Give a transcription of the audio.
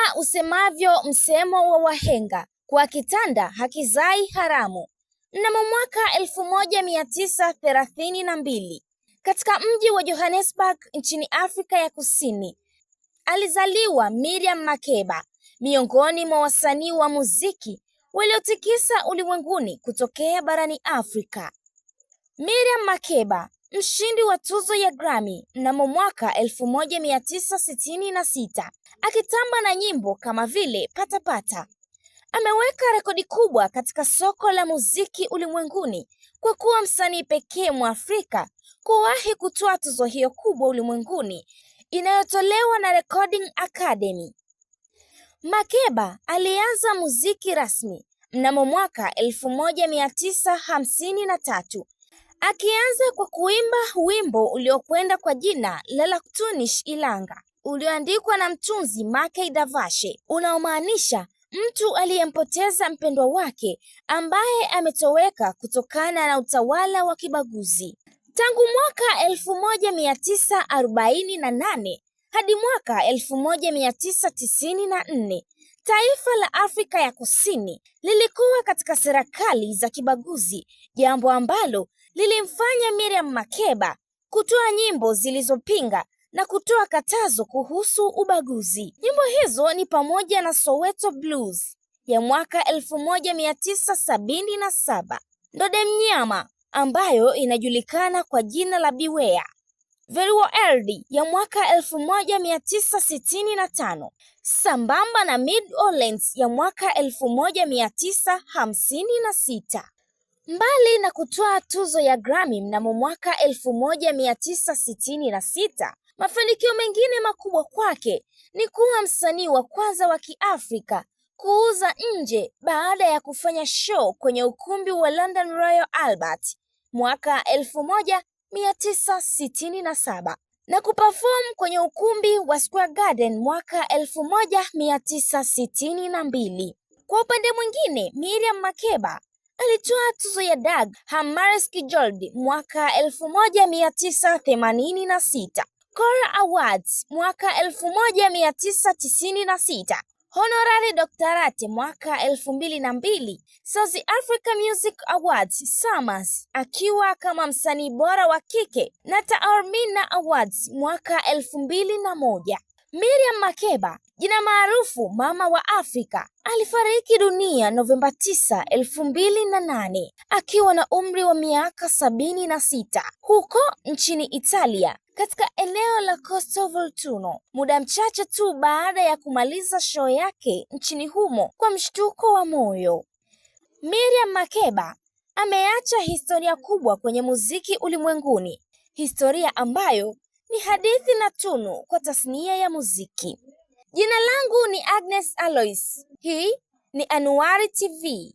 Kama usemavyo msemo wa wahenga, kwa kitanda hakizai haramu. Mnamo mwaka 1932 katika mji wa Johannesburg nchini Afrika ya Kusini alizaliwa Miriam Makeba, miongoni mwa wasanii wa muziki waliotikisa ulimwenguni kutokea barani Afrika. Miriam Makeba, mshindi wa tuzo ya Grammy mnamo mwaka 1966, akitamba na nyimbo kama vile Pata Pata. Ameweka rekodi kubwa katika soko la muziki ulimwenguni kwa kuwa msanii pekee Mwafrika kuwahi kutoa tuzo hiyo kubwa ulimwenguni inayotolewa na Recording Academy. Makeba alianza muziki rasmi mnamo mwaka 1953 akianza kwa kuimba wimbo uliokwenda kwa jina la Laktunish Ilanga, ulioandikwa na mtunzi Makey Davashe, unaomaanisha mtu aliyempoteza mpendwa wake ambaye ametoweka kutokana na utawala wa kibaguzi. Tangu mwaka 1948 hadi mwaka 1994, taifa la Afrika ya Kusini lilikuwa katika serikali za kibaguzi, jambo ambalo lilimfanya Miriam Makeba kutoa nyimbo zilizopinga na kutoa katazo kuhusu ubaguzi. Nyimbo hizo ni pamoja na Soweto Blues ya mwaka 1977, Ndode Mnyama ambayo inajulikana kwa jina la Beware, Veruo Erdi ya mwaka 1965, sambamba na Mid Orleans ya mwaka 1956. Mbali na kutoa tuzo ya Grammy mnamo mwaka 1966, mafanikio mengine makubwa kwake ni kuwa msanii wa kwanza wa Kiafrika kuuza nje baada ya kufanya show kwenye ukumbi wa London Royal Albert mwaka 1967 na kuperform kwenye ukumbi wa Square Garden mwaka 1962. Kwa upande mwingine, Miriam Makeba alitoa tuzo ya Dag Hammarskjöld Gold mwaka 1986, Kora Awards mwaka 1996, Honorary Doctorate mwaka 2002, South Africa Music Awards Summers akiwa kama msanii bora wa kike na Taormina Awards mwaka 2001. Miriam Makeba, jina maarufu Mama wa Afrika, alifariki dunia Novemba 9, 2008 akiwa na umri wa miaka 76 huko nchini Italia katika eneo la Costa Volturno, muda mchache tu baada ya kumaliza show yake nchini humo kwa mshtuko wa moyo. Miriam Makeba ameacha historia kubwa kwenye muziki ulimwenguni, historia ambayo ni hadithi na tunu kwa tasnia ya muziki. Jina langu ni Agnes Alois. Hii ni Anuari TV.